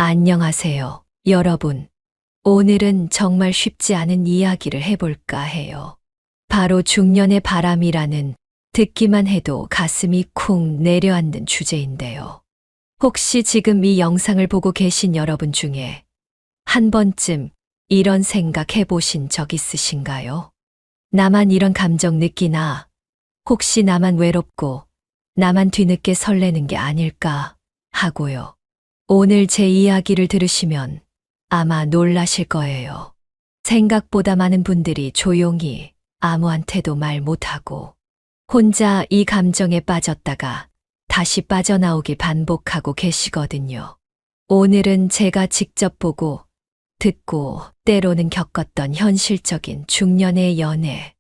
안녕하세요, 여러분. 오늘은 정말 쉽지 않은 이야기를 해볼까 해요. 바로 중년의 바람이라는 듣기만 해도 가슴이 쿵 내려앉는 주제인데요. 혹시 지금 이 영상을 보고 계신 여러분 중에 한 번쯤 이런 생각 해보신 적 있으신가요? 나만 이런 감정 느끼나? 혹시 나만 외롭고 나만 뒤늦게 설레는 게 아닐까 하고요. 오늘 제 이야기를 들으시면 아마 놀라실 거예요. 생각보다 많은 분들이 조용히 아무한테도 말 못하고 혼자 이 감정에 빠졌다가 다시 빠져나오길 반복하고 계시거든요. 오늘은 제가 직접 보고 듣고 때로는 겪었던 현실적인 중년의 연애,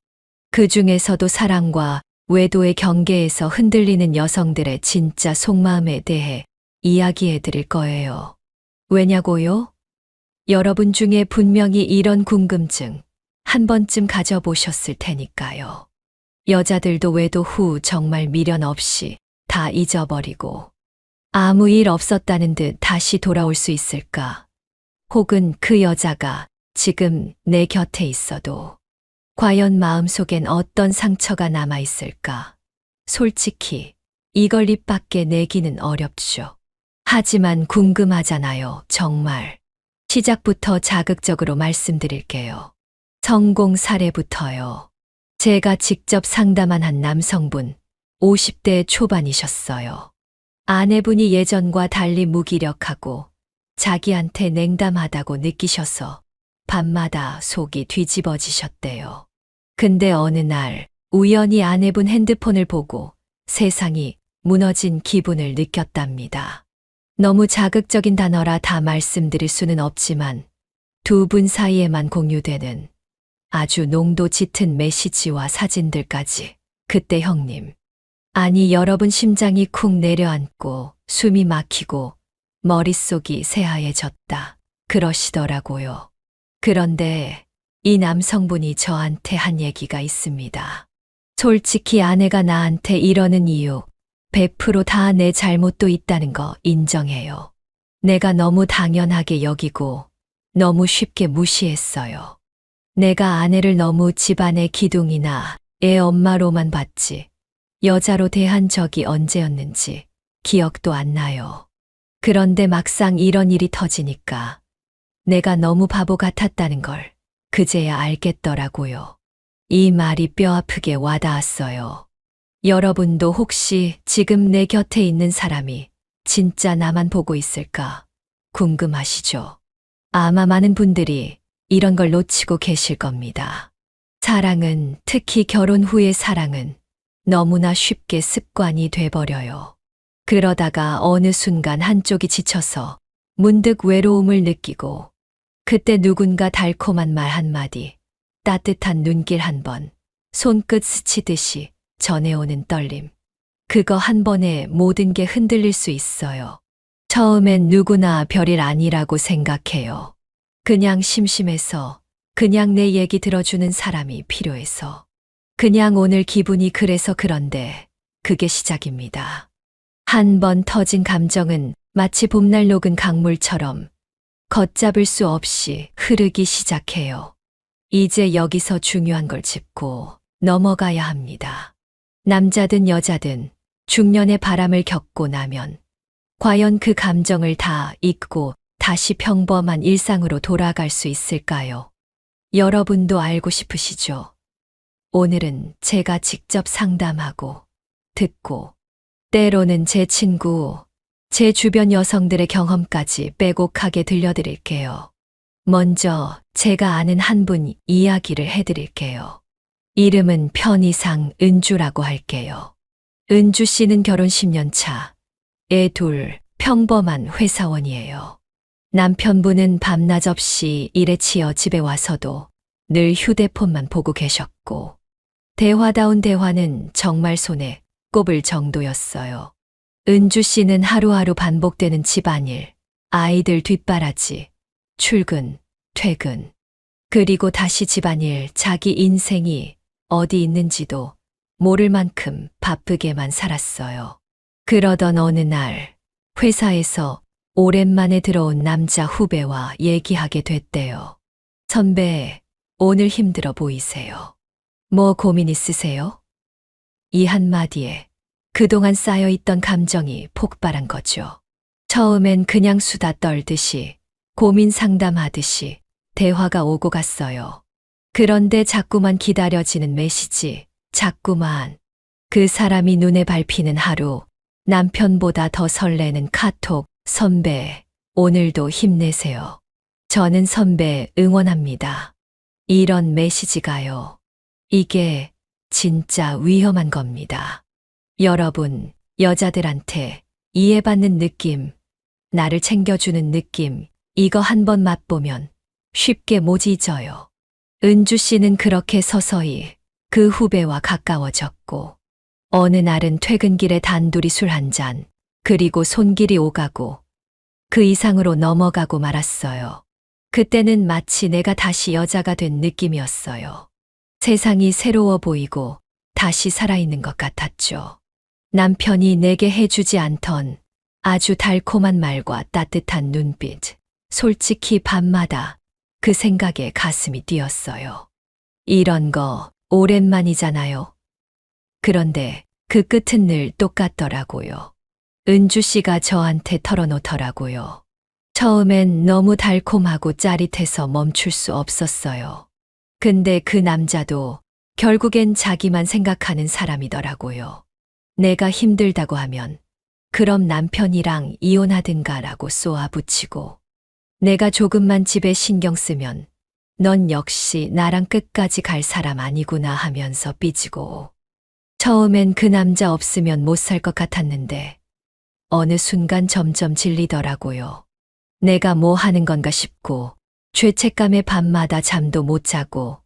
그 중에서도 사랑과 외도의 경계에서 흔들리는 여성들의 진짜 속마음에 대해 이야기해 드릴 거예요. 왜냐고요? 여러분 중에 분명히 이런 궁금증 한 번쯤 가져보셨을 테니까요. 여자들도 외도 후 정말 미련 없이 다 잊어버리고 아무 일 없었다는 듯 다시 돌아올 수 있을까? 혹은 그 여자가 지금 내 곁에 있어도 과연 마음속엔 어떤 상처가 남아 있을까? 솔직히 이걸 입 밖에 내기는 어렵죠. 하지만 궁금하잖아요, 정말. 시작부터 자극적으로 말씀드릴게요. 성공 사례부터요. 제가 직접 상담한 한 남성분, 50대 초반이셨어요. 아내분이 예전과 달리 무기력하고 자기한테 냉담하다고 느끼셔서 밤마다 속이 뒤집어지셨대요. 근데 어느 날 우연히 아내분 핸드폰을 보고 세상이 무너진 기분을 느꼈답니다. 너무 자극적인 단어라 다 말씀드릴 수는 없지만 두 분 사이에만 공유되는 아주 농도 짙은 메시지와 사진들까지. 그때 형님, 아니 여러분 심장이 쿵 내려앉고 숨이 막히고 머릿속이 새하얘졌다 그러시더라고요. 그런데 이 남성분이 저한테 한 얘기가 있습니다. 솔직히 아내가 나한테 이러는 이유 100% 다 내 잘못도 있다는 거 인정해요. 내가 너무 당연하게 여기고 너무 쉽게 무시했어요. 내가 아내를 너무 집안의 기둥이나 애 엄마로만 봤지 여자로 대한 적이 언제였는지 기억도 안 나요. 그런데 막상 이런 일이 터지니까 내가 너무 바보 같았다는 걸 그제야 알겠더라고요. 이 말이 뼈아프게 와닿았어요. 여러분도 혹시 지금 내 곁에 있는 사람이 진짜 나만 보고 있을까 궁금하시죠? 아마 많은 분들이 이런 걸 놓치고 계실 겁니다. 사랑은, 특히 결혼 후의 사랑은 너무나 쉽게 습관이 돼버려요. 그러다가 어느 순간 한쪽이 지쳐서 문득 외로움을 느끼고 그때 누군가 달콤한 말 한마디, 따뜻한 눈길 한 번, 손끝 스치듯이 전해오는 떨림. 그거 한 번에 모든 게 흔들릴 수 있어요. 처음엔 누구나 별일 아니라고 생각해요. 그냥 심심해서, 그냥 내 얘기 들어주는 사람이 필요해서, 그냥 오늘 기분이 그래서 그런데 그게 시작입니다. 한 번 터진 감정은 마치 봄날 녹은 강물처럼 걷잡을 수 없이 흐르기 시작해요. 이제 여기서 중요한 걸 짚고 넘어가야 합니다. 남자든 여자든 중년의 바람을 겪고 나면 과연 그 감정을 다 잊고 다시 평범한 일상으로 돌아갈 수 있을까요? 여러분도 알고 싶으시죠? 오늘은 제가 직접 상담하고 듣고 때로는 제 친구, 제 주변 여성들의 경험까지 빼곡하게 들려드릴게요. 먼저 제가 아는 한 분 이야기를 해드릴게요. 이름은 편의상 은주라고 할게요. 은주 씨는 결혼 10년 차, 애 둘, 평범한 회사원이에요. 남편분은 밤낮 없이 일에 치여 집에 와서도 늘 휴대폰만 보고 계셨고, 대화다운 대화는 정말 손에 꼽을 정도였어요. 은주 씨는 하루하루 반복되는 집안일, 아이들 뒷바라지, 출근, 퇴근, 그리고 다시 집안일, 자기 인생이 어디 있는지도 모를 만큼 바쁘게만 살았어요. 그러던 어느 날 회사에서 오랜만에 들어온 남자 후배와 얘기하게 됐대요. 선배, 오늘 힘들어 보이세요. 뭐 고민 있으세요? 이 한마디에 그동안 쌓여있던 감정이 폭발한 거죠. 처음엔 그냥 수다 떨듯이, 고민 상담하듯이 대화가 오고 갔어요. 그런데 자꾸만 기다려지는 메시지, 자꾸만 그 사람이 눈에 밟히는 하루, 남편보다 더 설레는 카톡, 선배, 오늘도 힘내세요. 저는 선배 응원합니다. 이런 메시지가요. 이게 진짜 위험한 겁니다. 여러분, 여자들한테 이해받는 느낌, 나를 챙겨주는 느낌, 이거 한번 맛보면 쉽게 못 잊어요. 은주 씨는 그렇게 서서히 그 후배와 가까워졌고, 어느 날은 퇴근길에 단둘이 술 한 잔, 그리고 손길이 오가고, 그 이상으로 넘어가고 말았어요. 그때는 마치 내가 다시 여자가 된 느낌이었어요. 세상이 새로워 보이고 다시 살아있는 것 같았죠. 남편이 내게 해주지 않던 아주 달콤한 말과 따뜻한 눈빛, 솔직히 밤마다 그 생각에 가슴이 뛰었어요. 이런 거 오랜만이잖아요. 그런데 그 끝은 늘 똑같더라고요. 은주 씨가 저한테 털어놓더라고요. 처음엔 너무 달콤하고 짜릿해서 멈출 수 없었어요. 근데 그 남자도 결국엔 자기만 생각하는 사람이더라고요. 내가 힘들다고 하면 그럼 남편이랑 이혼하든가라고 쏘아붙이고, 내가 조금만 집에 신경 쓰면 넌 역시 나랑 끝까지 갈 사람 아니구나 하면서 삐지고, 처음엔 그 남자 없으면 못 살 것 같았는데 어느 순간 점점 질리더라고요. 내가 뭐 하는 건가 싶고, 죄책감에 밤마다 잠도 못 자고,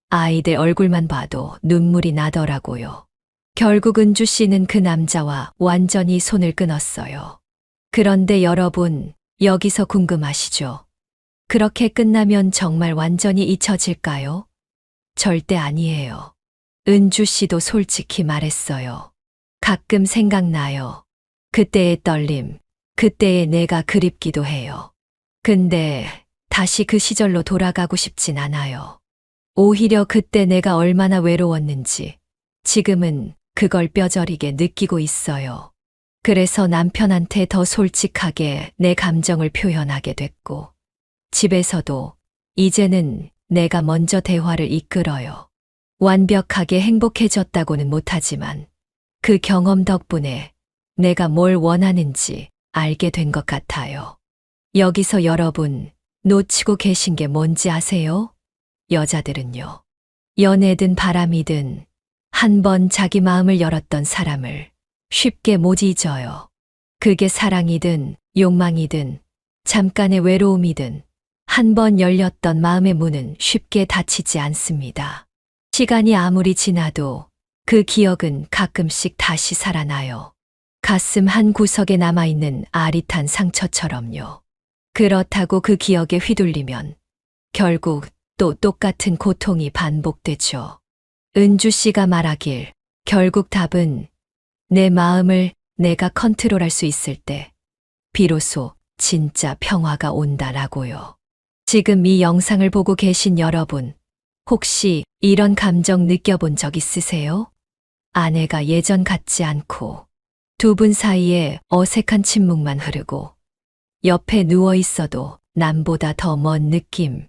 아이들 얼굴만 봐도 눈물이 나더라고요. 결국 은주 씨는 그 남자와 완전히 손을 끊었어요. 그런데 여러분, 여기서 궁금하시죠? 그렇게 끝나면 정말 완전히 잊혀질까요? 절대 아니에요. 은주 씨도 솔직히 말했어요. 가끔 생각나요. 그때의 떨림, 그때의 내가 그립기도 해요. 근데 다시 그 시절로 돌아가고 싶진 않아요. 오히려 그때 내가 얼마나 외로웠는지 지금은 그걸 뼈저리게 느끼고 있어요. 그래서 남편한테 더 솔직하게 내 감정을 표현하게 됐고, 집에서도 이제는 내가 먼저 대화를 이끌어요. 완벽하게 행복해졌다고는 못하지만 그 경험 덕분에 내가 뭘 원하는지 알게 된 것 같아요. 여기서 여러분, 놓치고 계신 게 뭔지 아세요? 여자들은요. 연애든 바람이든 한 번 자기 마음을 열었던 사람을 쉽게 못 잊어요. 그게 사랑이든 욕망이든 잠깐의 외로움이든 한 번 열렸던 마음의 문은 쉽게 닫히지 않습니다. 시간이 아무리 지나도 그 기억은 가끔씩 다시 살아나요. 가슴 한 구석에 남아있는 아릿한 상처처럼요. 그렇다고 그 기억에 휘둘리면 결국 또 똑같은 고통이 반복되죠. 은주 씨가 말하길, 결국 답은 내 마음을 내가 컨트롤할 수 있을 때 비로소 진짜 평화가 온다라고요. 지금 이 영상을 보고 계신 여러분, 혹시 이런 감정 느껴본 적 있으세요? 아내가 예전 같지 않고 두 분 사이에 어색한 침묵만 흐르고 옆에 누워 있어도 남보다 더 먼 느낌.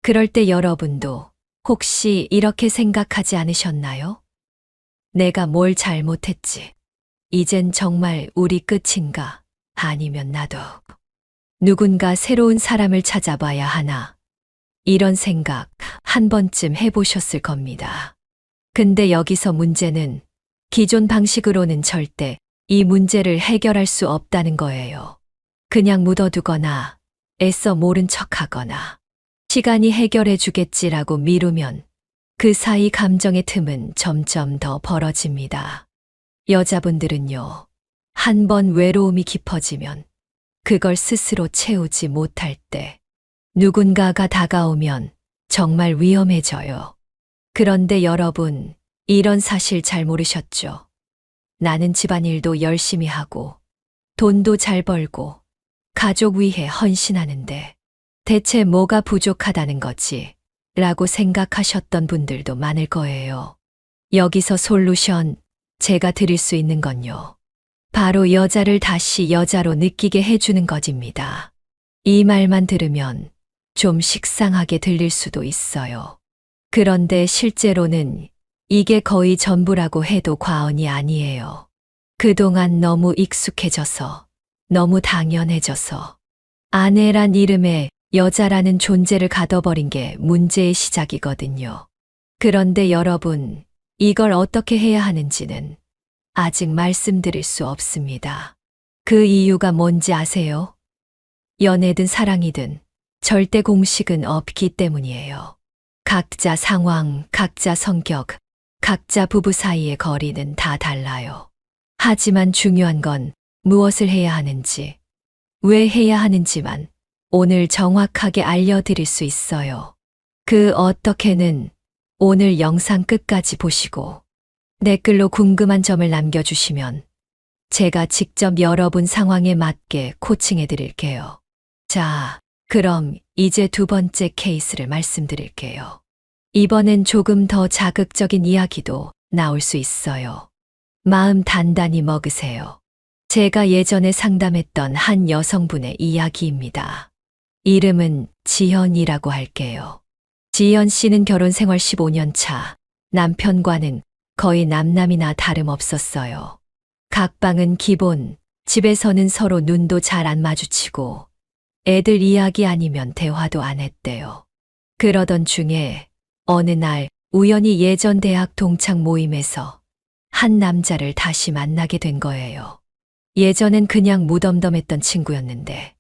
그럴 때 여러분도 혹시 이렇게 생각하지 않으셨나요? 내가 뭘 잘못했지? 이젠 정말 우리 끝인가? 아니면 나도 누군가 새로운 사람을 찾아봐야 하나? 이런 생각 한 번쯤 해보셨을 겁니다. 근데 여기서 문제는 기존 방식으로는 절대 이 문제를 해결할 수 없다는 거예요. 그냥 묻어두거나 애써 모른 척하거나 시간이 해결해 주겠지라고 미루면 그 사이 감정의 틈은 점점 더 벌어집니다. 여자분들은요, 한 번 외로움이 깊어지면 그걸 스스로 채우지 못할 때 누군가가 다가오면 정말 위험해져요. 그런데 여러분, 이런 사실 잘 모르셨죠? 나는 집안일도 열심히 하고 돈도 잘 벌고 가족 위해 헌신하는데 대체 뭐가 부족하다는 거지? 라고 생각하셨던 분들도 많을 거예요. 여기서 솔루션 제가 드릴 수 있는 건요. 바로 여자를 다시 여자로 느끼게 해주는 것입니다. 이 말만 들으면 좀 식상하게 들릴 수도 있어요. 그런데 실제로는 이게 거의 전부라고 해도 과언이 아니에요. 그동안 너무 익숙해져서, 너무 당연해져서, 아내란 이름에 여자라는 존재를 가둬버린 게 문제의 시작이거든요. 그런데 여러분, 이걸 어떻게 해야 하는지는 아직 말씀드릴 수 없습니다. 그 이유가 뭔지 아세요? 연애든 사랑이든 절대 공식은 없기 때문이에요. 각자 상황, 각자 성격, 각자 부부 사이의 거리는 다 달라요. 하지만 중요한 건 무엇을 해야 하는지, 왜 해야 하는지만 오늘 정확하게 알려드릴 수 있어요. 그 어떻게는 오늘 영상 끝까지 보시고 댓글로 궁금한 점을 남겨주시면 제가 직접 여러분 상황에 맞게 코칭해 드릴게요. 자, 그럼 이제 두 번째 케이스를 말씀드릴게요. 이번엔 조금 더 자극적인 이야기도 나올 수 있어요. 마음 단단히 먹으세요. 제가 예전에 상담했던 한 여성분의 이야기입니다. 이름은 지현이라고 할게요. 지현 씨는 결혼 생활 15년 차, 남편과는 거의 남남이나 다름없었어요. 각방은 기본, 집에서는 서로 눈도 잘 안 마주치고 애들 이야기 아니면 대화도 안 했대요. 그러던 중에 어느 날 우연히 예전 대학 동창 모임에서 한 남자를 다시 만나게 된 거예요. 예전엔 그냥 무덤덤했던 친구였는데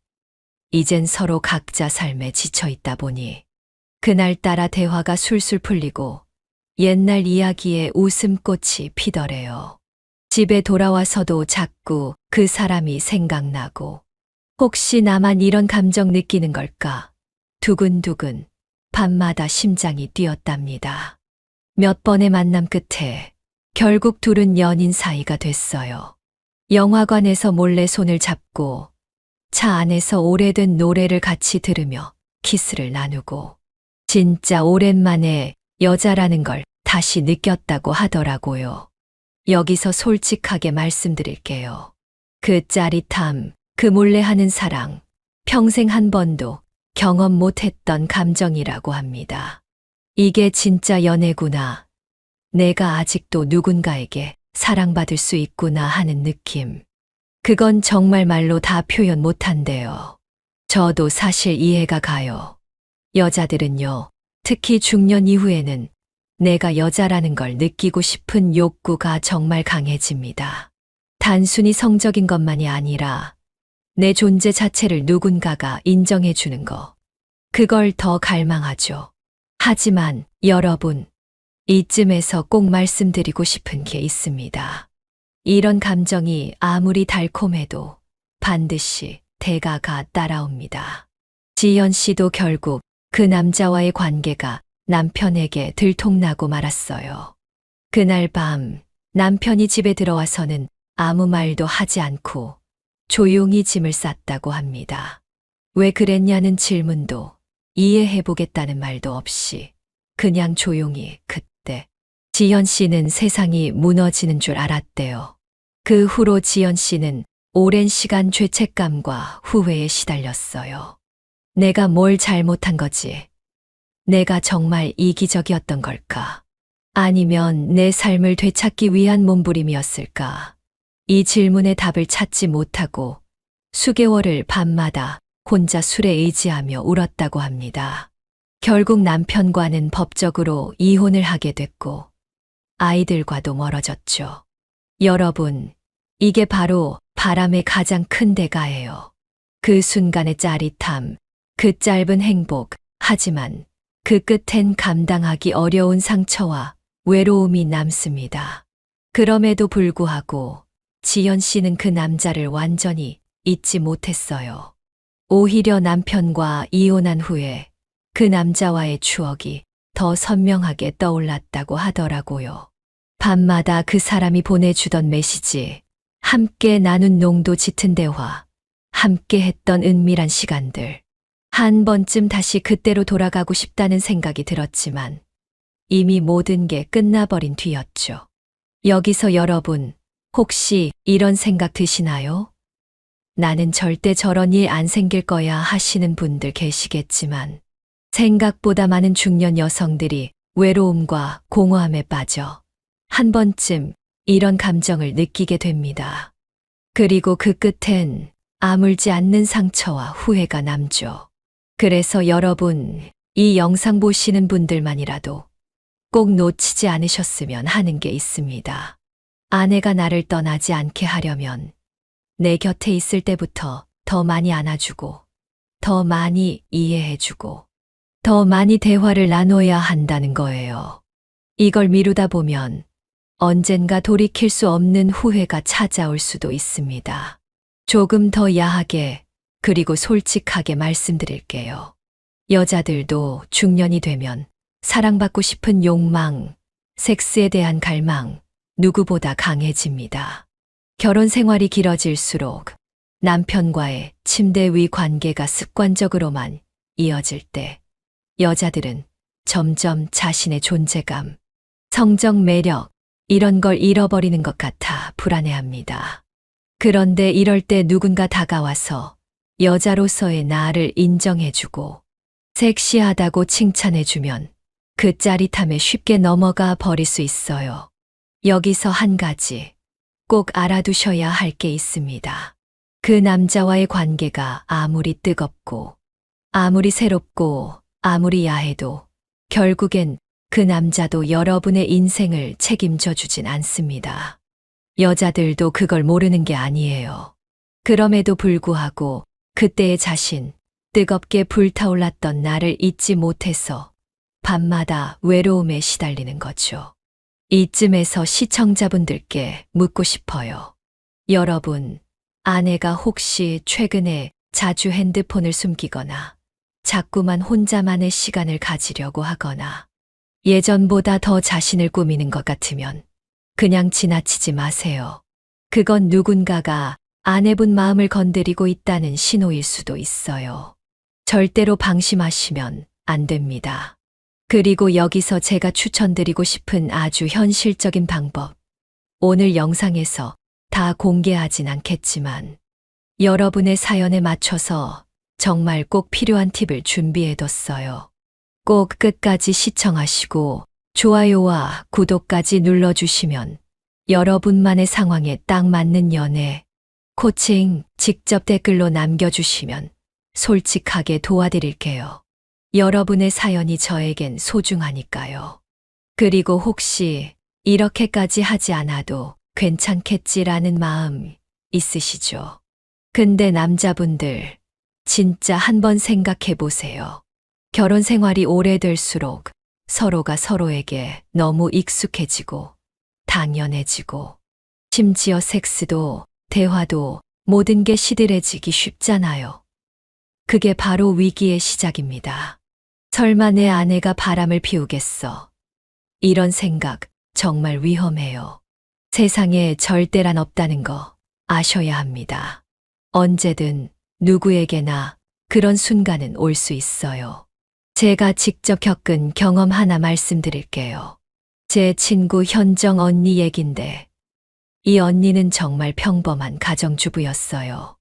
이젠 서로 각자 삶에 지쳐 있다 보니 그날따라 대화가 술술 풀리고 옛날 이야기에 웃음꽃이 피더래요. 집에 돌아와서도 자꾸 그 사람이 생각나고 혹시 나만 이런 감정 느끼는 걸까? 두근두근 밤마다 심장이 뛰었답니다. 몇 번의 만남 끝에 결국 둘은 연인 사이가 됐어요. 영화관에서 몰래 손을 잡고 차 안에서 오래된 노래를 같이 들으며 키스를 나누고 진짜 오랜만에 여자라는 걸 다시 느꼈다고 하더라고요. 여기서 솔직하게 말씀드릴게요. 그 짜릿함, 그 몰래 하는 사랑, 평생 한 번도 경험 못했던 감정이라고 합니다. 이게 진짜 연애구나. 내가 아직도 누군가에게 사랑받을 수 있구나 하는 느낌. 그건 정말 말로 다 표현 못한대요. 저도 사실 이해가 가요. 여자들은요, 특히 중년 이후에는 내가 여자라는 걸 느끼고 싶은 욕구가 정말 강해집니다. 단순히 성적인 것만이 아니라 내 존재 자체를 누군가가 인정해 주는 거. 그걸 더 갈망하죠. 하지만 여러분, 이쯤에서 꼭 말씀드리고 싶은 게 있습니다. 이런 감정이 아무리 달콤해도 반드시 대가가 따라옵니다. 지연 씨도 결국 그 남자와의 관계가 남편에게 들통나고 말았어요. 그날 밤 남편이 집에 들어와서는 아무 말도 하지 않고 조용히 짐을 쌌다고 합니다. 왜 그랬냐는 질문도 이해해보겠다는 말도 없이 그냥 조용히 그때 지연 씨는 세상이 무너지는 줄 알았대요. 그 후로 지연 씨는 오랜 시간 죄책감과 후회에 시달렸어요. 내가 뭘 잘못한 거지? 내가 정말 이기적이었던 걸까? 아니면 내 삶을 되찾기 위한 몸부림이었을까? 이 질문에 답을 찾지 못하고 수개월을 밤마다 혼자 술에 의지하며 울었다고 합니다. 결국 남편과는 법적으로 이혼을 하게 됐고 아이들과도 멀어졌죠. 여러분, 이게 바로 바람의 가장 큰 대가예요. 그 순간의 짜릿함, 그 짧은 행복, 하지만 그 끝엔 감당하기 어려운 상처와 외로움이 남습니다. 그럼에도 불구하고 지연 씨는 그 남자를 완전히 잊지 못했어요. 오히려 남편과 이혼한 후에 그 남자와의 추억이 더 선명하게 떠올랐다고 하더라고요. 밤마다 그 사람이 보내주던 메시지, 함께 나눈 농도 짙은 대화, 함께 했던 은밀한 시간들. 한 번쯤 다시 그때로 돌아가고 싶다는 생각이 들었지만 이미 모든 게 끝나버린 뒤였죠. 여기서 여러분, 혹시 이런 생각 드시나요? 나는 절대 저런 일 안 생길 거야 하시는 분들 계시겠지만 생각보다 많은 중년 여성들이 외로움과 공허함에 빠져 한 번쯤 이런 감정을 느끼게 됩니다. 그리고 그 끝엔 아물지 않는 상처와 후회가 남죠. 그래서 여러분, 이 영상 보시는 분들만이라도 꼭 놓치지 않으셨으면 하는 게 있습니다. 아내가 나를 떠나지 않게 하려면 내 곁에 있을 때부터 더 많이 안아주고, 더 많이 이해해주고, 더 많이 대화를 나눠야 한다는 거예요. 이걸 미루다 보면 언젠가 돌이킬 수 없는 후회가 찾아올 수도 있습니다. 조금 더 야하게 그리고 솔직하게 말씀드릴게요. 여자들도 중년이 되면 사랑받고 싶은 욕망, 섹스에 대한 갈망, 누구보다 강해집니다. 결혼 생활이 길어질수록 남편과의 침대 위 관계가 습관적으로만 이어질 때 여자들은 점점 자신의 존재감, 성적 매력, 이런 걸 잃어버리는 것 같아 불안해합니다. 그런데 이럴 때 누군가 다가와서 여자로서의 나를 인정해주고 섹시하다고 칭찬해주면 그 짜릿함에 쉽게 넘어가 버릴 수 있어요. 여기서 한 가지 꼭 알아두셔야 할 게 있습니다. 그 남자와의 관계가 아무리 뜨겁고, 아무리 새롭고, 아무리 야해도 결국엔 그 남자도 여러분의 인생을 책임져 주진 않습니다. 여자들도 그걸 모르는 게 아니에요. 그럼에도 불구하고 그때의 자신, 뜨겁게 불타올랐던 나를 잊지 못해서 밤마다 외로움에 시달리는 거죠. 이쯤에서 시청자분들께 묻고 싶어요. 여러분, 아내가 혹시 최근에 자주 핸드폰을 숨기거나 자꾸만 혼자만의 시간을 가지려고 하거나 예전보다 더 자신을 꾸미는 것 같으면 그냥 지나치지 마세요. 그건 누군가가 아내분 마음을 건드리고 있다는 신호일 수도 있어요. 절대로 방심하시면 안 됩니다. 그리고 여기서 제가 추천드리고 싶은 아주 현실적인 방법. 오늘 영상에서 다 공개하진 않겠지만 여러분의 사연에 맞춰서 정말 꼭 필요한 팁을 준비해뒀어요. 꼭 끝까지 시청하시고 좋아요와 구독까지 눌러주시면 여러분만의 상황에 딱 맞는 연애, 코칭 직접 댓글로 남겨주시면 솔직하게 도와드릴게요. 여러분의 사연이 저에겐 소중하니까요. 그리고 혹시 이렇게까지 하지 않아도 괜찮겠지라는 마음 있으시죠? 근데 남자분들 진짜 한번 생각해 보세요. 결혼 생활이 오래될수록 서로가 서로에게 너무 익숙해지고 당연해지고 심지어 섹스도 대화도 모든 게 시들해지기 쉽잖아요. 그게 바로 위기의 시작입니다. 설마 내 아내가 바람을 피우겠어. 이런 생각 정말 위험해요. 세상에 절대란 없다는 거 아셔야 합니다. 언제든 누구에게나 그런 순간은 올 수 있어요. 제가 직접 겪은 경험 하나 말씀드릴게요. 제 친구 현정 언니 얘긴데 이 언니는 정말 평범한 가정주부였어요.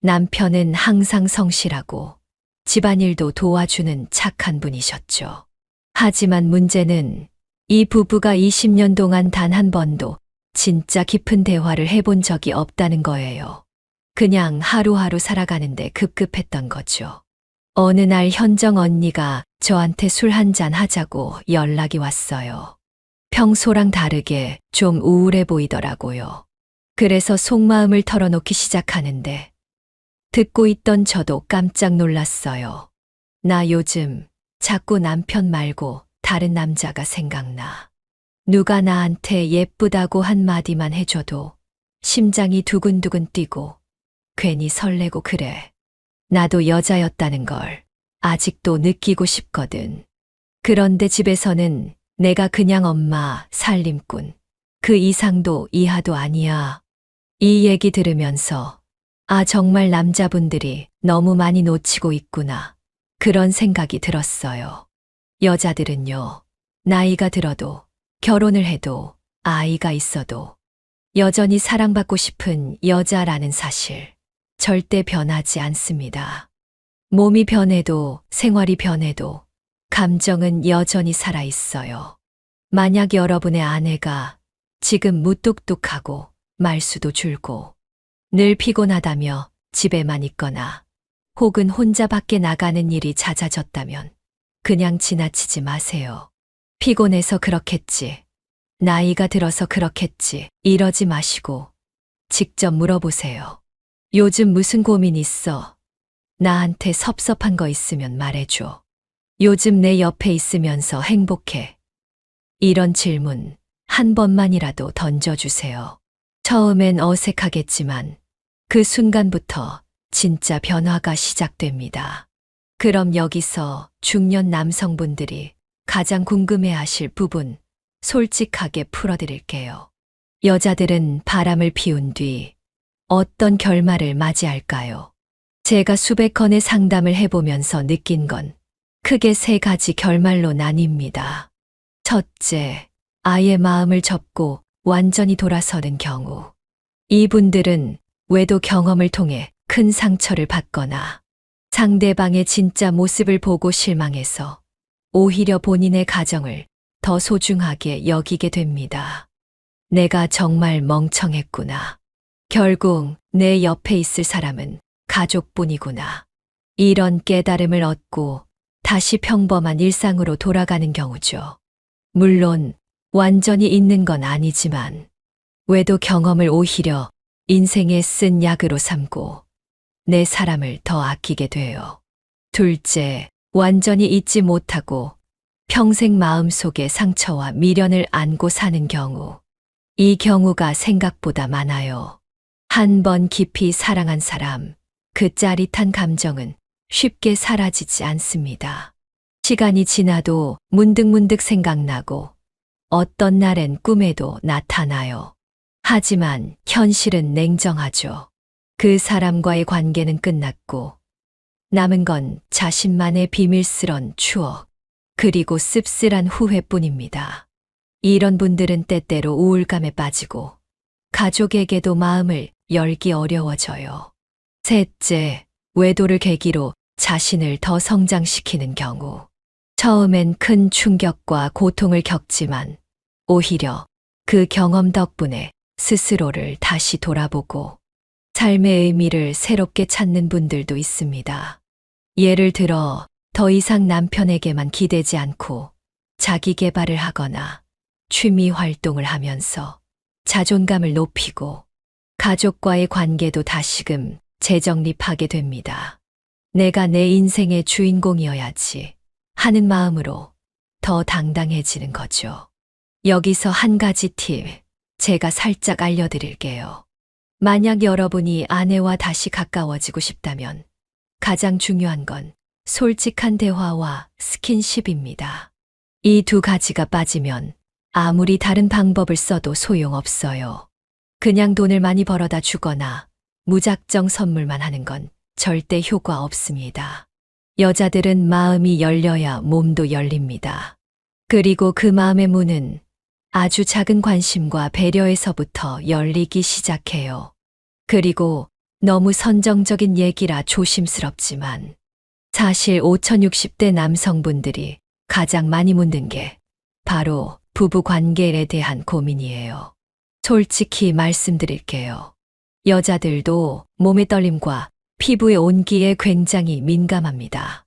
남편은 항상 성실하고 집안일도 도와주는 착한 분이셨죠. 하지만 문제는 이 부부가 20년 동안 단 한 번도 진짜 깊은 대화를 해본 적이 없다는 거예요. 그냥 하루하루 살아가는데 급급했던 거죠. 어느 날 현정 언니가 저한테 술 한잔 하자고 연락이 왔어요. 평소랑 다르게 좀 우울해 보이더라고요. 그래서 속마음을 털어놓기 시작하는데 듣고 있던 저도 깜짝 놀랐어요. 나 요즘 자꾸 남편 말고 다른 남자가 생각나. 누가 나한테 예쁘다고 한마디만 해줘도 심장이 두근두근 뛰고 괜히 설레고 그래. 나도 여자였다는 걸 아직도 느끼고 싶거든. 그런데 집에서는 내가 그냥 엄마, 살림꾼, 그 이상도 이하도 아니야. 이 얘기 들으면서 아, 정말 남자분들이 너무 많이 놓치고 있구나. 그런 생각이 들었어요. 여자들은요, 나이가 들어도, 결혼을 해도, 아이가 있어도, 여전히 사랑받고 싶은 여자라는 사실, 절대 변하지 않습니다. 몸이 변해도, 생활이 변해도, 감정은 여전히 살아있어요. 만약 여러분의 아내가 지금 무뚝뚝하고, 말수도 줄고, 늘 피곤하다며 집에만 있거나, 혹은 혼자 밖에 나가는 일이 잦아졌다면, 그냥 지나치지 마세요. 피곤해서 그렇겠지. 나이가 들어서 그렇겠지. 이러지 마시고 직접 물어보세요. 요즘 무슨 고민 있어? 나한테 섭섭한 거 있으면 말해줘. 요즘 내 옆에 있으면서 행복해. 이런 질문 한 번만이라도 던져주세요. 처음엔 어색하겠지만 그 순간부터 진짜 변화가 시작됩니다. 그럼 여기서 중년 남성분들이 가장 궁금해하실 부분 솔직하게 풀어드릴게요. 여자들은 바람을 피운 뒤 어떤 결말을 맞이할까요? 제가 수백 건의 상담을 해보면서 느낀 건 크게 세 가지 결말로 나뉩니다. 첫째, 아예 마음을 접고 완전히 돌아서는 경우. 이분들은 외도 경험을 통해 큰 상처를 받거나 상대방의 진짜 모습을 보고 실망해서 오히려 본인의 가정을 더 소중하게 여기게 됩니다. 내가 정말 멍청했구나. 결국 내 옆에 있을 사람은 가족뿐이구나. 이런 깨달음을 얻고 다시 평범한 일상으로 돌아가는 경우죠. 물론 완전히 잊는 건 아니지만 외도 경험을 오히려 인생에 쓴 약으로 삼고 내 사람을 더 아끼게 돼요. 둘째, 완전히 잊지 못하고 평생 마음속에 상처와 미련을 안고 사는 경우. 이 경우가 생각보다 많아요. 한 번 깊이 사랑한 사람, 그 짜릿한 감정은 쉽게 사라지지 않습니다. 시간이 지나도 문득문득 생각나고 어떤 날엔 꿈에도 나타나요. 하지만 현실은 냉정하죠. 그 사람과의 관계는 끝났고 남은 건 자신만의 비밀스런 추억, 그리고 씁쓸한 후회뿐입니다. 이런 분들은 때때로 우울감에 빠지고 가족에게도 마음을 열기 어려워져요. 셋째, 외도를 계기로 자신을 더 성장시키는 경우. 처음엔 큰 충격과 고통을 겪지만 오히려 그 경험 덕분에 스스로를 다시 돌아보고 삶의 의미를 새롭게 찾는 분들도 있습니다. 예를 들어 더 이상 남편에게만 기대지 않고 자기 개발을 하거나 취미 활동을 하면서 자존감을 높이고 가족과의 관계도 다시금 재정립하게 됩니다. 내가 내 인생의 주인공이어야지 하는 마음으로 더 당당해지는 거죠. 여기서 한 가지 팁 제가 살짝 알려드릴게요. 만약 여러분이 아내와 다시 가까워지고 싶다면 가장 중요한 건 솔직한 대화와 스킨십입니다. 이 두 가지가 빠지면 아무리 다른 방법을 써도 소용없어요. 그냥 돈을 많이 벌어다 주거나 무작정 선물만 하는 건 절대 효과 없습니다. 여자들은 마음이 열려야 몸도 열립니다. 그리고 그 마음의 문은 아주 작은 관심과 배려에서부터 열리기 시작해요. 그리고 너무 선정적인 얘기라 조심스럽지만 사실 5060대 남성분들이 가장 많이 묻는 게 바로 부부 관계에 대한 고민이에요. 솔직히 말씀드릴게요. 여자들도 몸의 떨림과 피부의 온기에 굉장히 민감합니다.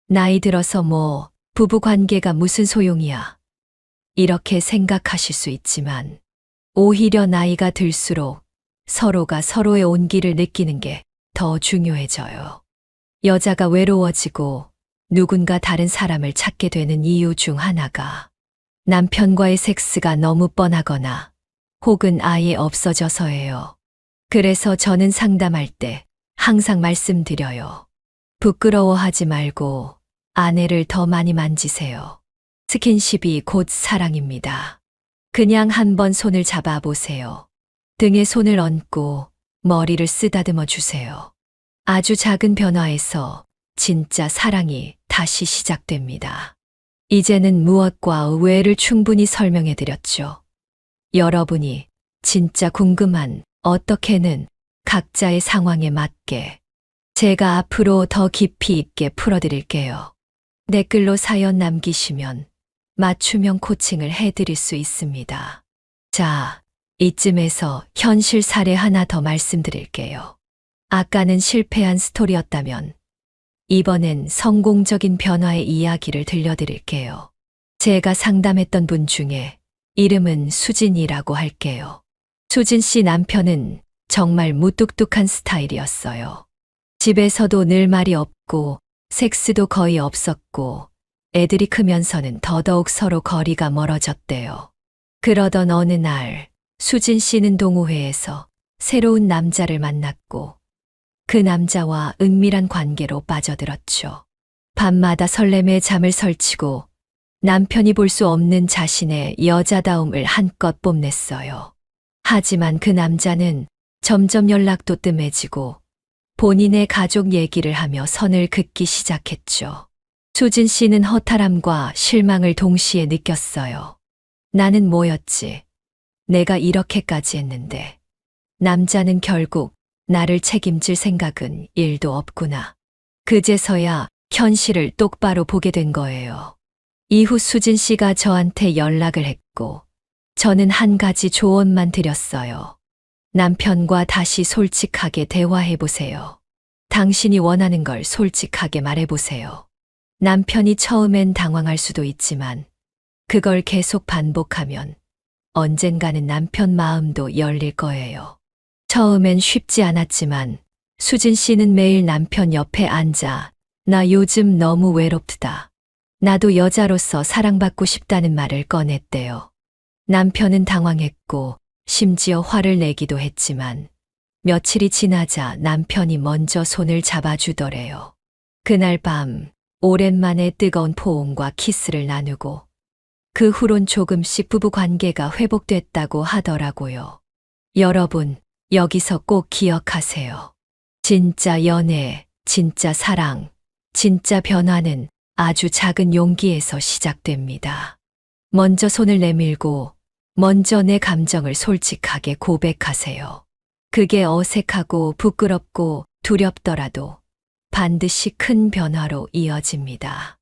나이 들어서 뭐 부부 관계가 무슨 소용이야. 이렇게 생각하실 수 있지만 오히려 나이가 들수록 서로가 서로의 온기를 느끼는 게 더 중요해져요. 여자가 외로워지고 누군가 다른 사람을 찾게 되는 이유 중 하나가 남편과의 섹스가 너무 뻔하거나 혹은 아예 없어져서예요. 그래서 저는 상담할 때 항상 말씀드려요. 부끄러워하지 말고 아내를 더 많이 만지세요. 스킨십이 곧 사랑입니다. 그냥 한번 손을 잡아보세요. 등에 손을 얹고 머리를 쓰다듬어 주세요. 아주 작은 변화에서 진짜 사랑이 다시 시작됩니다. 이제는 무엇과 왜를 충분히 설명해 드렸죠. 여러분이 진짜 궁금한 어떻게는 각자의 상황에 맞게 제가 앞으로 더 깊이 있게 풀어드릴게요. 댓글로 사연 남기시면 맞춤형 코칭을 해드릴 수 있습니다. 자, 이쯤에서 현실 사례 하나 더 말씀드릴게요. 아까는 실패한 스토리였다면 이번엔 성공적인 변화의 이야기를 들려드릴게요. 제가 상담했던 분 중에 이름은 수진이라고 할게요. 수진 씨 남편은 정말 무뚝뚝한 스타일이었어요. 집에서도 늘 말이 없고 섹스도 거의 없었고 애들이 크면서는 더더욱 서로 거리가 멀어졌대요. 그러던 어느 날 수진 씨는 동호회에서 새로운 남자를 만났고 그 남자와 은밀한 관계로 빠져들었죠. 밤마다 설렘에 잠을 설치고 남편이 볼 수 없는 자신의 여자다움을 한껏 뽐냈어요. 하지만 그 남자는 점점 연락도 뜸해지고 본인의 가족 얘기를 하며 선을 긋기 시작했죠. 수진 씨는 허탈함과 실망을 동시에 느꼈어요. 나는 뭐였지? 내가 이렇게까지 했는데 남자는 결국 나를 책임질 생각은 1도 없구나. 그제서야 현실을 똑바로 보게 된 거예요. 이후 수진 씨가 저한테 연락을 했고 저는 한 가지 조언만 드렸어요. 남편과 다시 솔직하게 대화해 보세요. 당신이 원하는 걸 솔직하게 말해 보세요. 남편이 처음엔 당황할 수도 있지만 그걸 계속 반복하면 언젠가는 남편 마음도 열릴 거예요. 처음엔 쉽지 않았지만 수진 씨는 매일 남편 옆에 앉아 나 요즘 너무 외롭다. 나도 여자로서 사랑받고 싶다는 말을 꺼냈대요. 남편은 당황했고 심지어 화를 내기도 했지만 며칠이 지나자 남편이 먼저 손을 잡아주더래요. 그날 밤 오랜만에 뜨거운 포옹과 키스를 나누고 그 후론 조금씩 부부 관계가 회복됐다고 하더라고요. 여러분, 여기서 꼭 기억하세요. 진짜 연애, 진짜 사랑, 진짜 변화는 아주 작은 용기에서 시작됩니다. 먼저 손을 내밀고 먼저 내 감정을 솔직하게 고백하세요. 그게 어색하고 부끄럽고 두렵더라도 반드시 큰 변화로 이어집니다.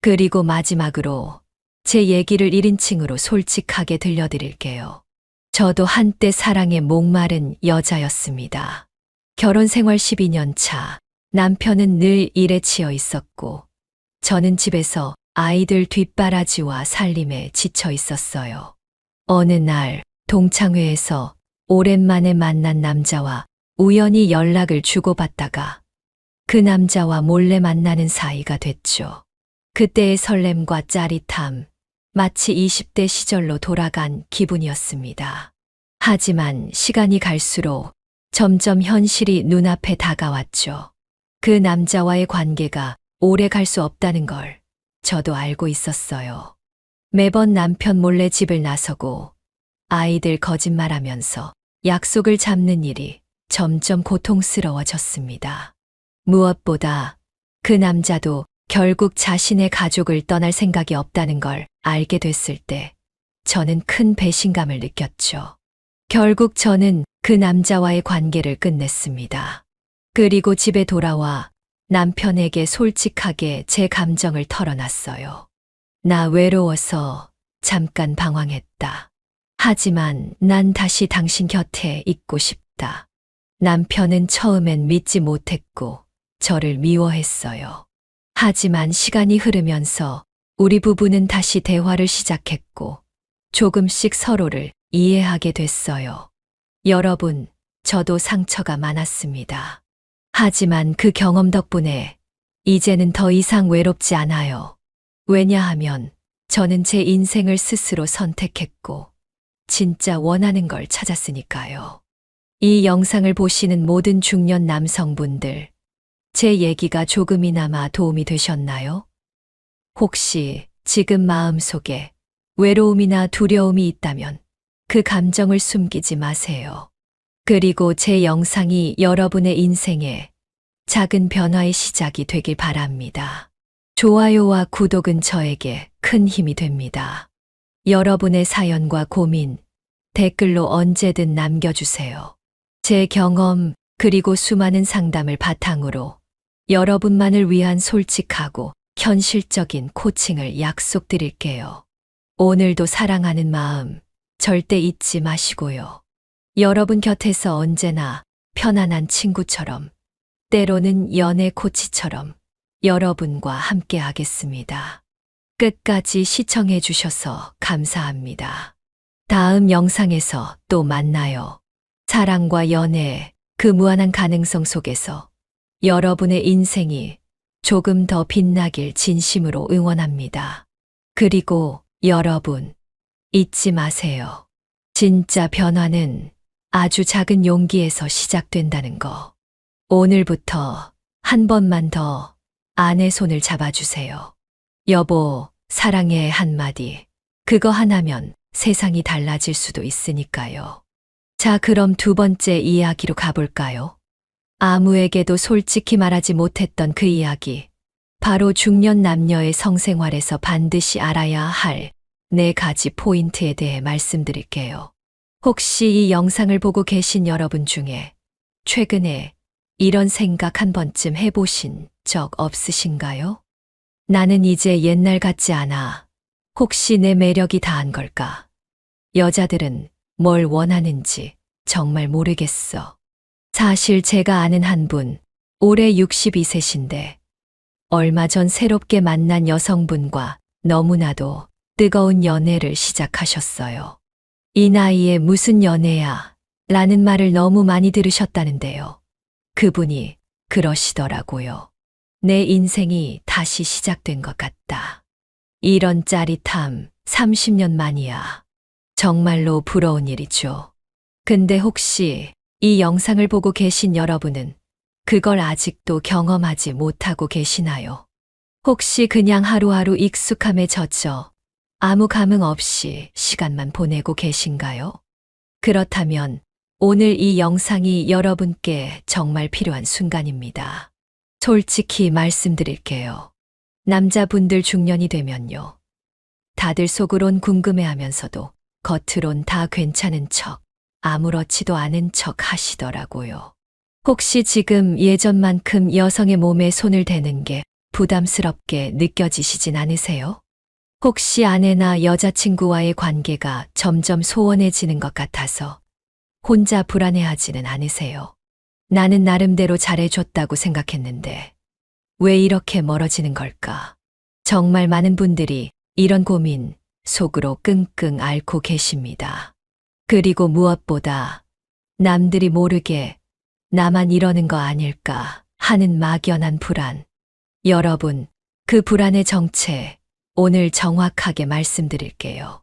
그리고 마지막으로 제 얘기를 1인칭으로 솔직하게 들려드릴게요. 저도 한때 사랑에 목마른 여자였습니다. 결혼 생활 12년 차, 남편은 늘 일에 치여 있었고, 저는 집에서 아이들 뒷바라지와 살림에 지쳐 있었어요. 어느 날 동창회에서 오랜만에 만난 남자와 우연히 연락을 주고받다가 그 남자와 몰래 만나는 사이가 됐죠. 그때의 설렘과 짜릿함, 마치 20대 시절로 돌아간 기분이었습니다. 하지만 시간이 갈수록 점점 현실이 눈앞에 다가왔죠. 그 남자와의 관계가 오래 갈 수 없다는 걸 저도 알고 있었어요. 매번 남편 몰래 집을 나서고 아이들 거짓말하면서 약속을 잡는 일이 점점 고통스러워졌습니다. 무엇보다 그 남자도 결국 자신의 가족을 떠날 생각이 없다는 걸 알게 됐을 때 저는 큰 배신감을 느꼈죠. 결국 저는 그 남자와의 관계를 끝냈습니다. 그리고 집에 돌아와 남편에게 솔직하게 제 감정을 털어놨어요. 나 외로워서 잠깐 방황했다. 하지만 난 다시 당신 곁에 있고 싶다. 남편은 처음엔 믿지 못했고 저를 미워했어요. 하지만 시간이 흐르면서 우리 부부는 다시 대화를 시작했고 조금씩 서로를 이해하게 됐어요. 여러분, 저도 상처가 많았습니다. 하지만 그 경험 덕분에 이제는 더 이상 외롭지 않아요. 왜냐하면 저는 제 인생을 스스로 선택했고 진짜 원하는 걸 찾았으니까요. 이 영상을 보시는 모든 중년 남성분들, 제 얘기가 조금이나마 도움이 되셨나요? 혹시 지금 마음속에 외로움이나 두려움이 있다면 그 감정을 숨기지 마세요. 그리고 제 영상이 여러분의 인생에 작은 변화의 시작이 되길 바랍니다. 좋아요와 구독은 저에게 큰 힘이 됩니다. 여러분의 사연과 고민, 댓글로 언제든 남겨주세요. 제 경험, 그리고 수많은 상담을 바탕으로 여러분만을 위한 솔직하고 현실적인 코칭을 약속드릴게요. 오늘도 사랑하는 마음 절대 잊지 마시고요. 여러분 곁에서 언제나 편안한 친구처럼, 때로는 연애 코치처럼 여러분과 함께 하겠습니다. 끝까지 시청해 주셔서 감사합니다. 다음 영상에서 또 만나요. 사랑과 연애, 그 무한한 가능성 속에서 여러분의 인생이 조금 더 빛나길 진심으로 응원합니다. 그리고 여러분, 잊지 마세요. 진짜 변화는 아주 작은 용기에서 시작된다는 거. 오늘부터 한 번만 더 아내 손을 잡아주세요. 여보, 사랑해 한마디. 그거 하나면 세상이 달라질 수도 있으니까요. 자, 그럼 두 번째 이야기로 가볼까요? 아무에게도 솔직히 말하지 못했던 그 이야기. 바로 중년 남녀의 성생활에서 반드시 알아야 할 4가지 포인트에 대해 말씀드릴게요. 혹시 이 영상을 보고 계신 여러분 중에 최근에 이런 생각 한 번쯤 해보신 적 없으신가요? 나는 이제 옛날 같지 않아. 혹시 내 매력이 다한 걸까? 여자들은 뭘 원하는지 정말 모르겠어. 사실 제가 아는 한 분, 올해 62세신데 얼마 전 새롭게 만난 여성분과 너무나도 뜨거운 연애를 시작하셨어요. 이 나이에 무슨 연애야? 라는 말을 너무 많이 들으셨다는데요. 그분이 그러시더라고요. 내 인생이 다시 시작된 것 같다. 이런 짜릿함 30년 만이야. 정말로 부러운 일이죠. 근데 혹시 이 영상을 보고 계신 여러분은 그걸 아직도 경험하지 못하고 계시나요? 혹시 그냥 하루하루 익숙함에 젖어 아무 감흥 없이 시간만 보내고 계신가요? 그렇다면 오늘 이 영상이 여러분께 정말 필요한 순간입니다. 솔직히 말씀드릴게요. 남자분들 중년이 되면요. 다들 속으론 궁금해하면서도 겉으론 다 괜찮은 척, 아무렇지도 않은 척 하시더라고요. 혹시 지금 예전만큼 여성의 몸에 손을 대는 게 부담스럽게 느껴지시진 않으세요? 혹시 아내나 여자친구와의 관계가 점점 소원해지는 것 같아서 혼자 불안해하지는 않으세요? 나는 나름대로 잘해줬다고 생각했는데 왜 이렇게 멀어지는 걸까? 정말 많은 분들이 이런 고민 속으로 끙끙 앓고 계십니다. 그리고 무엇보다 남들이 모르게 나만 이러는 거 아닐까 하는 막연한 불안. 여러분, 그 불안의 정체 오늘 정확하게 말씀드릴게요.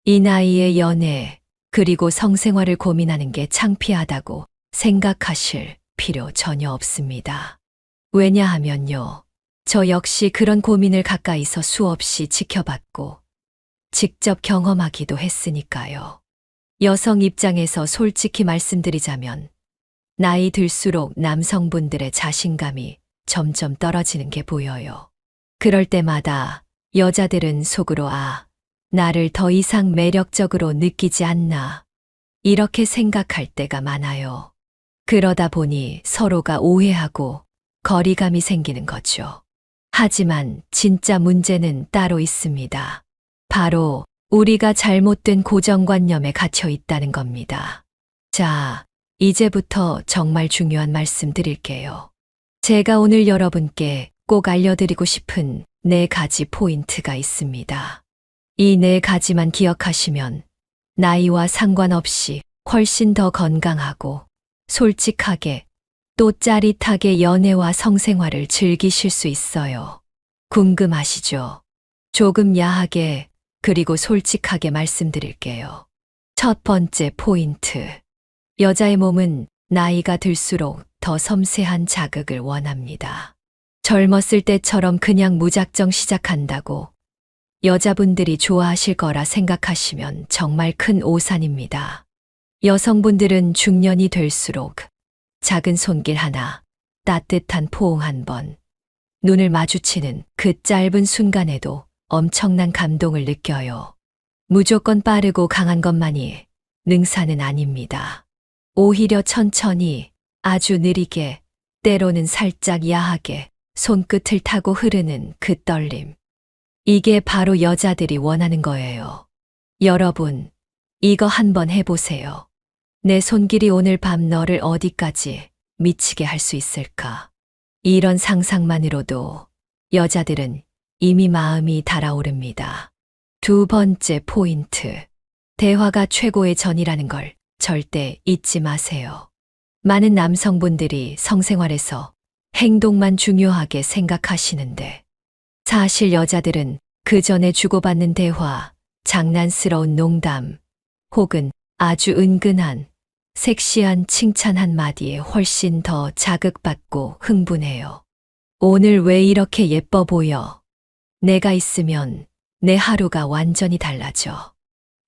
이 나이에 연애, 그리고 성생활을 고민하는 게 창피하다고 생각하실 필요 전혀 없습니다. 왜냐하면요. 저 역시 그런 고민을 가까이서 수없이 지켜봤고 직접 경험하기도 했으니까요. 여성 입장에서 솔직히 말씀드리자면 나이 들수록 남성분들의 자신감이 점점 떨어지는 게 보여요. 그럴 때마다 여자들은 속으로 나를 더 이상 매력적으로 느끼지 않나 이렇게 생각할 때가 많아요. 그러다 보니 서로가 오해하고 거리감이 생기는 거죠. 하지만 진짜 문제는 따로 있습니다. 바로 우리가 잘못된 고정관념에 갇혀 있다는 겁니다. 자, 이제부터 정말 중요한 말씀 드릴게요. 제가 오늘 여러분께 꼭 알려드리고 싶은 4가지 포인트가 있습니다. 이 4가지만 기억하시면 나이와 상관없이 훨씬 더 건강하고 솔직하게 또 짜릿하게 연애와 성생활을 즐기실 수 있어요. 궁금하시죠? 조금 야하게 그리고 솔직하게 말씀드릴게요. 첫 번째 포인트. 여자의 몸은 나이가 들수록 더 섬세한 자극을 원합니다. 젊었을 때처럼 그냥 무작정 시작한다고 여자분들이 좋아하실 거라 생각하시면 정말 큰 오산입니다. 여성분들은 중년이 될수록 작은 손길 하나, 따뜻한 포옹 한 번, 눈을 마주치는 그 짧은 순간에도 엄청난 감동을 느껴요. 무조건 빠르고 강한 것만이 능사는 아닙니다. 오히려 천천히, 아주 느리게, 때로는 살짝 야하게 손끝을 타고 흐르는 그 떨림. 이게 바로 여자들이 원하는 거예요. 여러분, 이거 한번 해보세요. 내 손길이 오늘 밤 너를 어디까지 미치게 할 수 있을까? 이런 상상만으로도 여자들은 이미 마음이 달아오릅니다. 두 번째 포인트. 대화가 최고의 전이라는 걸 절대 잊지 마세요. 많은 남성분들이 성생활에서 행동만 중요하게 생각하시는데 사실 여자들은 그 전에 주고받는 대화, 장난스러운 농담, 혹은 아주 은근한, 섹시한 칭찬 한마디에 훨씬 더 자극받고 흥분해요. 오늘 왜 이렇게 예뻐 보여? 내가 있으면 내 하루가 완전히 달라져.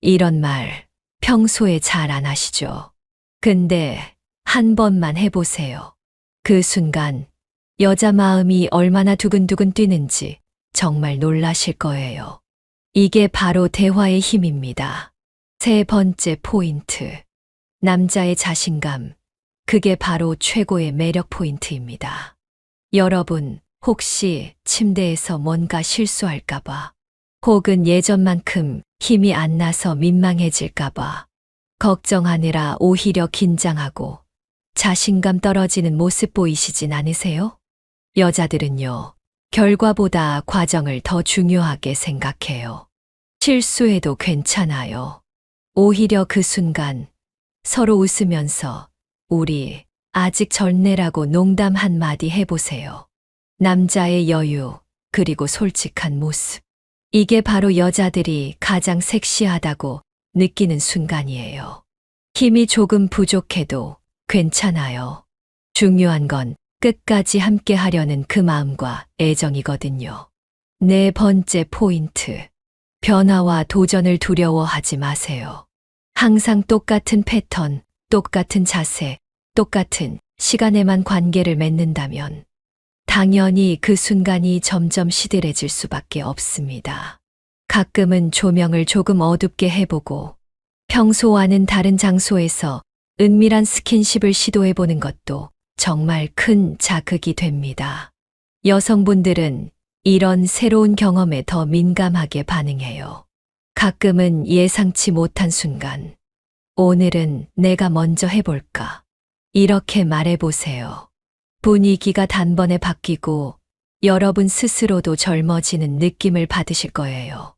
이런 말 평소에 잘 안 하시죠? 근데 한 번만 해보세요. 그 순간 여자 마음이 얼마나 두근두근 뛰는지 정말 놀라실 거예요. 이게 바로 대화의 힘입니다. 세 번째 포인트. 남자의 자신감. 그게 바로 최고의 매력 포인트입니다. 여러분, 혹시 침대에서 뭔가 실수할까봐, 혹은 예전만큼 힘이 안 나서 민망해질까봐, 걱정하느라 오히려 긴장하고 자신감 떨어지는 모습 보이시진 않으세요? 여자들은요, 결과보다 과정을 더 중요하게 생각해요. 실수해도 괜찮아요. 오히려 그 순간 서로 웃으면서 우리 아직 젊네라고 농담 한마디 해보세요. 남자의 여유, 그리고 솔직한 모습. 이게 바로 여자들이 가장 섹시하다고 느끼는 순간이에요. 힘이 조금 부족해도 괜찮아요. 중요한 건 끝까지 함께 하려는 그 마음과 애정이거든요. 네 번째 포인트. 변화와 도전을 두려워하지 마세요. 항상 똑같은 패턴, 똑같은 자세, 똑같은 시간에만 관계를 맺는다면 당연히 그 순간이 점점 시들해질 수밖에 없습니다. 가끔은 조명을 조금 어둡게 해보고 평소와는 다른 장소에서 은밀한 스킨십을 시도해보는 것도 정말 큰 자극이 됩니다. 여성분들은 이런 새로운 경험에 더 민감하게 반응해요. 가끔은 예상치 못한 순간, 오늘은 내가 먼저 해볼까? 이렇게 말해보세요. 분위기가 단번에 바뀌고 여러분 스스로도 젊어지는 느낌을 받으실 거예요.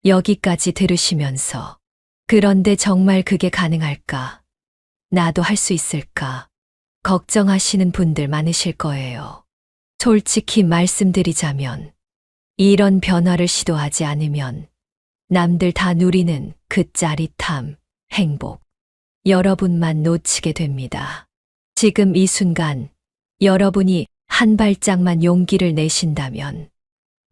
여기까지 들으시면서, 그런데 정말 그게 가능할까? 나도 할 수 있을까? 걱정하시는 분들 많으실 거예요. 솔직히 말씀드리자면, 이런 변화를 시도하지 않으면 남들 다 누리는 그 짜릿함, 행복, 여러분만 놓치게 됩니다. 지금 이 순간 여러분이 한 발짝만 용기를 내신다면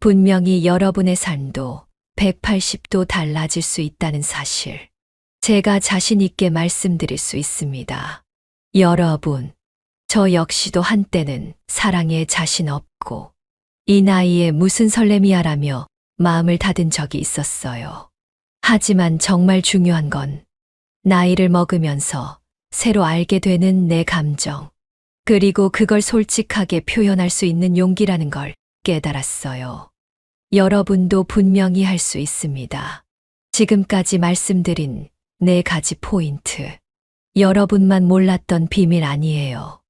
분명히 여러분의 삶도 180도 달라질 수 있다는 사실, 제가 자신 있게 말씀드릴 수 있습니다. 여러분, 저 역시도 한때는 사랑에 자신 없고 이 나이에 무슨 설렘이야라며 마음을 닫은 적이 있었어요. 하지만 정말 중요한 건 나이를 먹으면서 새로 알게 되는 내 감정, 그리고 그걸 솔직하게 표현할 수 있는 용기라는 걸 깨달았어요. 여러분도 분명히 할 수 있습니다. 지금까지 말씀드린 4가지 포인트, 여러분만 몰랐던 비밀 아니에요.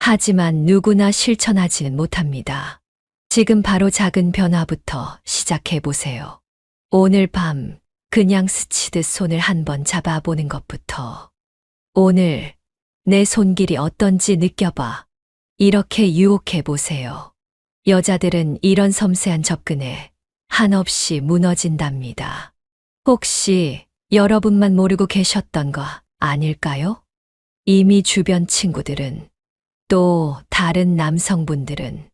하지만 누구나 실천하지는 못합니다. 지금 바로 작은 변화부터 시작해보세요. 오늘 밤 그냥 스치듯 손을 한번 잡아보는 것부터. 오늘 내 손길이 어떤지 느껴봐. 이렇게 유혹해보세요. 여자들은 이런 섬세한 접근에 한없이 무너진답니다. 혹시 여러분만 모르고 계셨던 거 아닐까요? 이미 주변 친구들은, 또 다른 남성분들은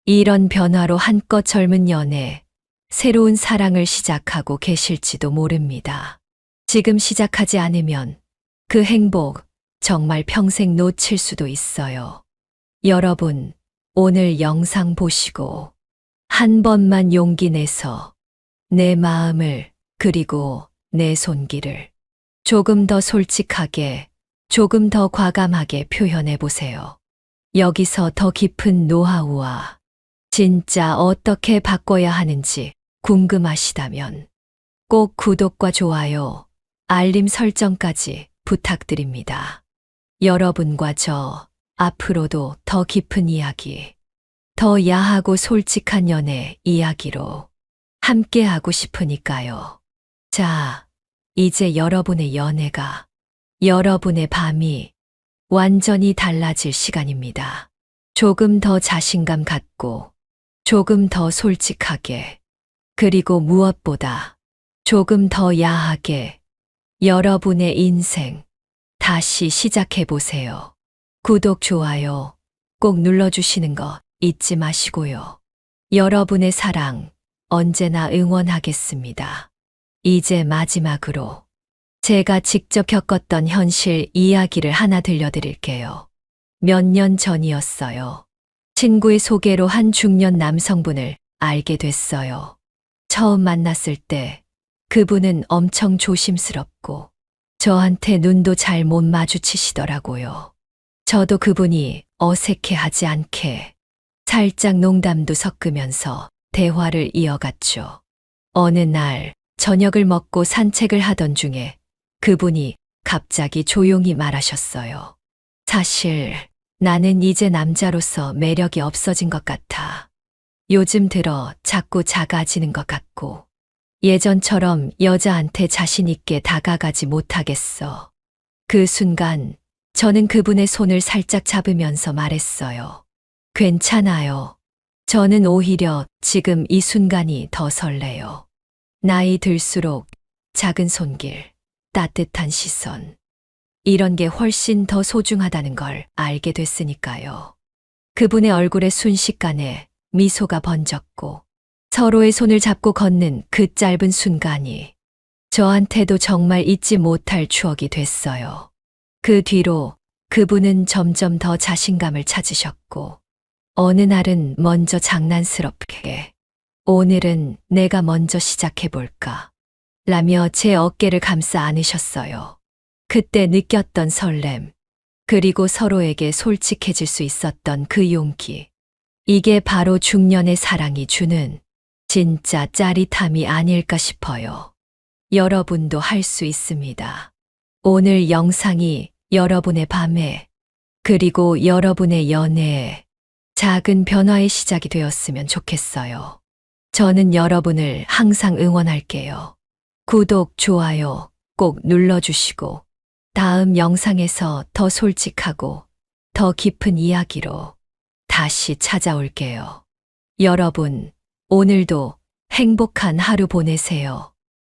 이런 변화로 한껏 젊은 연애, 새로운 사랑을 시작하고 계실지도 모릅니다. 지금 시작하지 않으면 그 행복 정말 평생 놓칠 수도 있어요. 여러분, 오늘 영상 보시고 한 번만 용기 내서 내 마음을 그리고 내 손길을 조금 더 솔직하게, 조금 더 과감하게 표현해 보세요. 여기서 더 깊은 노하우와 진짜 어떻게 바꿔야 하는지 궁금하시다면 꼭 구독과 좋아요, 알림 설정까지 부탁드립니다. 여러분과 저 앞으로도 더 깊은 이야기, 더 야하고 솔직한 연애 이야기로 함께하고 싶으니까요. 자, 이제 여러분의 연애가, 여러분의 밤이 완전히 달라질 시간입니다. 조금 더 자신감 갖고, 조금 더 솔직하게, 그리고 무엇보다 조금 더 야하게 여러분의 인생 다시 시작해 보세요. 구독, 좋아요 꼭 눌러주시는 거 잊지 마시고요. 여러분의 사랑 언제나 응원하겠습니다. 이제 마지막으로 제가 직접 겪었던 현실 이야기를 하나 들려드릴게요. 몇 년 전이었어요. 친구의 소개로 한 중년 남성분을 알게 됐어요. 처음 만났을 때 그분은 엄청 조심스럽고 저한테 눈도 잘 못 마주치시더라고요. 저도 그분이 어색해하지 않게 살짝 농담도 섞으면서 대화를 이어갔죠. 어느 날 저녁을 먹고 산책을 하던 중에 그분이 갑자기 조용히 말하셨어요. 사실 나는 이제 남자로서 매력이 없어진 것 같아. 요즘 들어 자꾸 작아지는 것 같고 예전처럼 여자한테 자신 있게 다가가지 못하겠어. 그 순간 저는 그분의 손을 살짝 잡으면서 말했어요. 괜찮아요. 저는 오히려 지금 이 순간이 더 설레요. 나이 들수록 작은 손길, 따뜻한 시선, 이런 게 훨씬 더 소중하다는 걸 알게 됐으니까요. 그분의 얼굴에 순식간에 미소가 번졌고 서로의 손을 잡고 걷는 그 짧은 순간이 저한테도 정말 잊지 못할 추억이 됐어요. 그 뒤로 그분은 점점 더 자신감을 찾으셨고 어느 날은 먼저 장난스럽게 오늘은 내가 먼저 시작해볼까 라며 제 어깨를 감싸 안으셨어요. 그때 느꼈던 설렘, 그리고 서로에게 솔직해질 수 있었던 그 용기. 이게 바로 중년의 사랑이 주는 진짜 짜릿함이 아닐까 싶어요. 여러분도 할 수 있습니다. 오늘 영상이 여러분의 밤에, 그리고 여러분의 연애에 작은 변화의 시작이 되었으면 좋겠어요. 저는 여러분을 항상 응원할게요. 구독, 좋아요 꼭 눌러주시고 다음 영상에서 더 솔직하고 더 깊은 이야기로 다시 찾아올게요. 여러분, 오늘도 행복한 하루 보내세요.